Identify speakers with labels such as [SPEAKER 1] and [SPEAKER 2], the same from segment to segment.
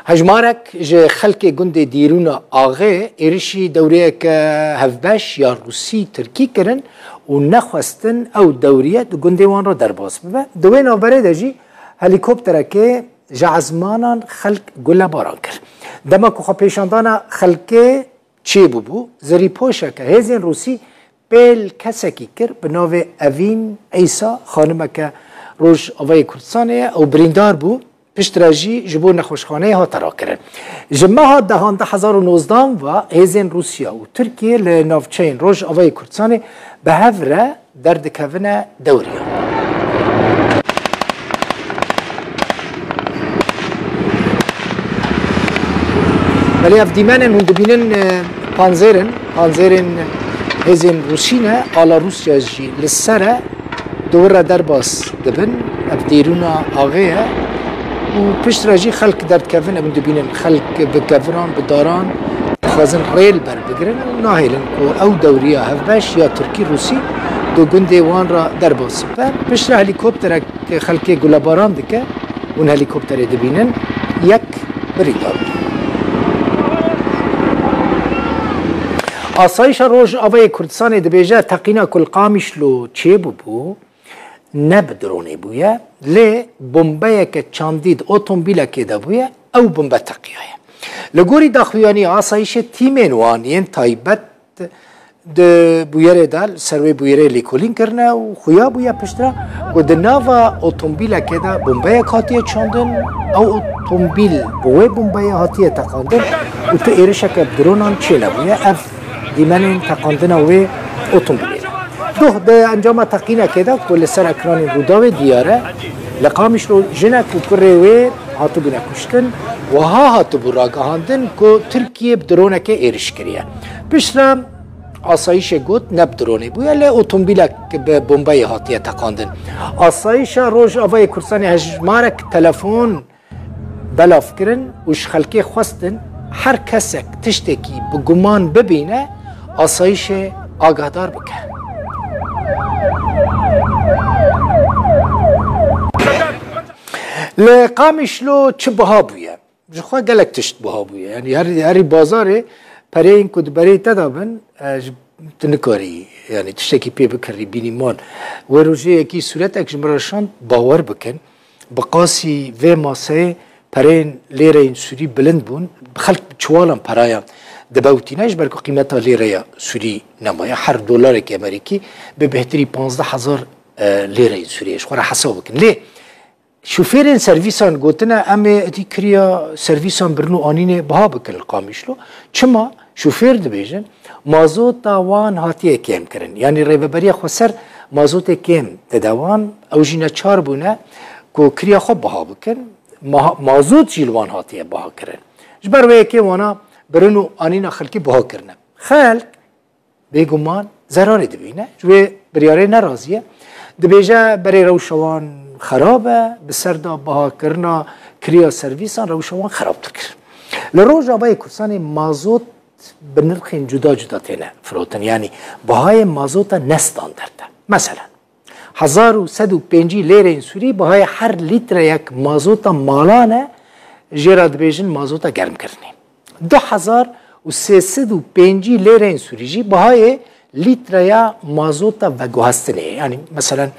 [SPEAKER 1] هجمارك جه خلق گند دیرون آغه ایرشی دوریه که هفبش یا روسی ترکی کرن و نخواستن او دوریه دو گندوان را در باز ببه دوین آوره دجی هلیکوپتره که جعزمانان خلق گله باران کرد دما که خواه پیشاندانا خلقه چی بو زری پوشه که هزین روسی بیل کسکی کرد به ناو اوین ایسا خانمه که روش آوای کردستانه او بریندار بو پشتراجی جبور نخوشخانه ها ترا کرن جمعه ها دهان 2019 و هزین روسیا و ترکیه لنافچین روش آوای کردستانه به هفره درد کهونه دوریا ولی افدیمن هنده بینن پانزرن هزین روسینه آلا روسیا جی لسره دوره در باس دبن افدیرونا آغیه و پشت راجی خلق درد کفن ابن دبینن خلق بکفران بداران خوازن ریل بر بگرن و ناهیلن و او دوریه هفبش یا ترکی روسی دو گنده وان را در باس پشت را هلیکوپتر خلقی گلاباران دکه اون هلیکوپتر دبینن یک بریدار آسایش روش آوای کردستان دبیجه تقینا کل قامش لو چه بو نب درونه بویه لی بمبه که چاندید اتومبیل که ده بویه او بمبه تقیایه لگوری داخویانی آسایش تیمین وانین تایبت ده بویره دال سروی بویره لیکولین کرنه و خویا بویه پشتره و ده ناوا اتومبیل که ده بمبه هاتیه چاندن او اتومبیل بوی بمبه هاتیه تقاندن و تو ایرشه که درونان چه نبویه اف دیمنین تقاندن اوی اتومبیل ده انجام تقینه که ده کل سر اکران روداوی دیاره لقامش رو جنک و کروی هاتو بینه کشتن و هاتو براگاهاندن که ترکیه بدرونه که ایرش کریه پیشتر آسایش گوت نب درونه بویه لی اتومبیل که به بمبای هاتیه تقاندن آسایش روش آوای کردستان هجمارک تلفون بلاف کرن وش خلقی خواستن هر کسک تشتکی بگمان ببینه آسایش آگاهدار بکه لقامش لو چه بها بویه جخوا گلک تشت بها بویه یعنی هری بازاره پره این کد برای تدابن تنکاری یعنی تشتکی پی بکری بینی مال و روزی یکی صورت اکجمراشان باور بکن بقاسی و ماسه پره این لیره این سوری بلند بون خلق چوالم پرایم دباوتیناش برکو قیمتا لیره سوری نمایه هر دلار که امریکی به بهتری 15,000 لیره این سوریش خورا حساب بکن لی شوفيرين سرويسان قلتنا أمي دي كريا سرويسان برنو آنين بها بكل القامشلو چما شوفير دبيجن مازوتا وان هاتيه كيم كرن يعني ريببريا خسر مازوتا كيم تدوان او جينا چار بونه كو كريا خوب بها بكن مازوت جيلوان هاتيه بها كرن جبر ويكي وانا برنو آنين خلقي بها كرن خلق بيگمان زرار دبينه جوه برياره نرازيه دبيجه بري روشوان خرابه بسردا بها کرنا کریا سرویسان روشوان خراب تکر لروج آبای کردستان مازوت بنرخین جدا تینه فروتن یعنی بهای مازوت نستاندرده مثلا 1105 لیره این سوری بهای هر لیتر یک مازوت مالانه جراد بیجن مازوت گرم کرنی 2305 لیره این سوری جی بهای لیتر یا مازوت و گوهستنه یعنی مثلا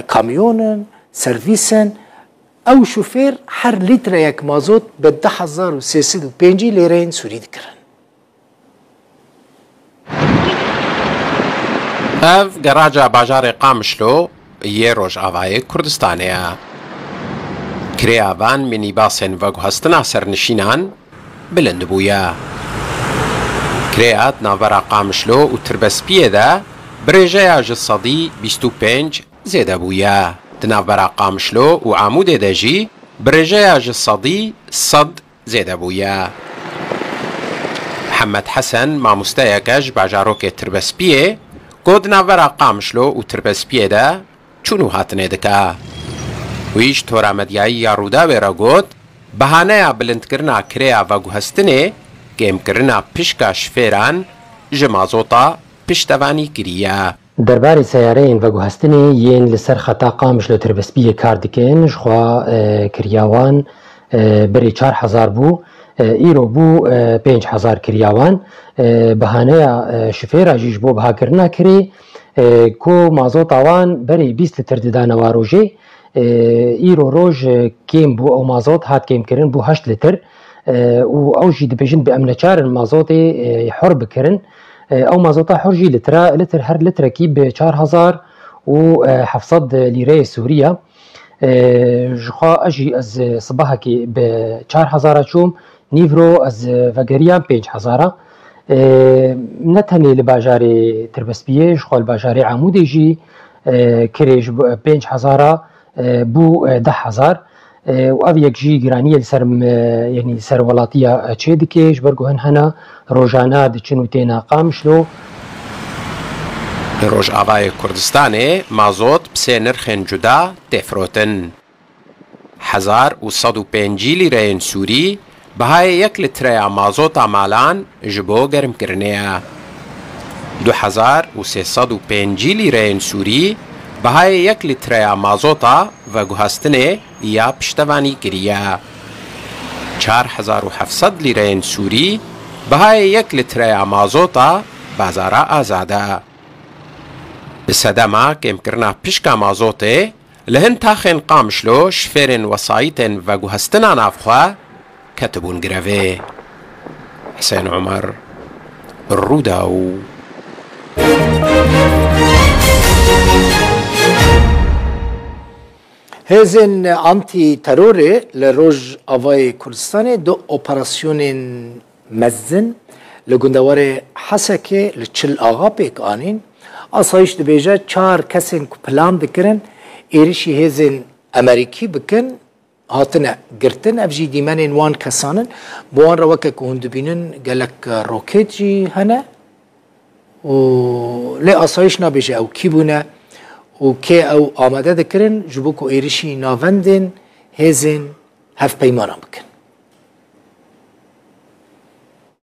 [SPEAKER 1] کامیونن سرویسن او شوفیر هر لیتر یک مازوت به 10,305 لیره این سوری دکرن
[SPEAKER 2] اف گراجا باجار قامشلو یه روش آوای کردستانه کریاوان منی باسن و گوهستنا سرنشینان بلند بویا کریات ناورا قامشلو و تربسپیه ده برێژەیە ژ 25 زێدە بووە دناوبەرە قامشلۆ و عامودێ دەژی برێژەیە ژ 100 زێدە بووە محەممەد حەسەن مامۆستایەکەش باژارۆکێ تربەسپیێ گۆ دناوبەرە قامشلۆ و تربەسپیێدا چون و هاتنێ دکا ویش تۆرامەدیایی یا ڕووداوێرە گوت بەهانەیە بلندکردنا کرێیا ڤەگوهەستنێ گێمکردنا پشکە شفێران ژ مازۆتە پشتوانی کریه
[SPEAKER 3] درباره سیارین و گوهستنی یین لسر خطا قامش لو تربسپی کار دکن جخوا کریاوان بری 4000 بو ایرو بو 5000 کریاوان بهانه شفیر جیش بو بها کرنا کری کو مازوت آوان بری 20 لتر ددان واروجی ایرو روج کیم بو او مازوت هات کیم کرن بو 8 لتر و او جی دبیجن به امنچار مازوت حر بکرن او مازوتا حر جی لتر هر لتر کی به 4700 لیره سوریه جخوا اجي از صباحا كي ب 4000 شوم نيفرو از فاجريا 5000 نتهني لباجاري تربسبيه جخوا الباجاري عمودي جي كريج 5000 بو 10000 وابيك جي جرانيه لسرم يعني سر ولاتيه تشيدكيش برغو هنا روجانا دچنو تينا قامشلو
[SPEAKER 2] روج آوای کردستان مازوت بسه نرخین جدا تفروتن 1105 لیره سوری بهای 1 لتر مازوت مالان جبو گرم کرنه 2305 لیره سوری بهای 1 لتر مازوت و گوهستنه یا پشتوانی کریه 4700 لیره سوری بهای 1 لتر مازوت بازارا آزاده بسدما كم كرنا بشكا مازوتي لهن تاخن قامشلو شفيرن وصايتن وگوهستنا نافخوا كتبون جرافي حسين عمر الروداو
[SPEAKER 1] هزن انتي تروري لروج آوای کردستان دو اپراسيون مزن لگندوار حسكي لچل آغا بيك آنين آسایش دبیجه 4 کسین که پلان بکرن ایرشی هزین امریکی بکن هاتنه گرتن افجی دیمنین وان کسانن بوان روکه که هندو بینن گلک روکیت جی هنه و لی آسایش نبیجه او کی بونه و که او آمده دکرن جبو که ایرشی ناوندن هزین هف پیمانه بکن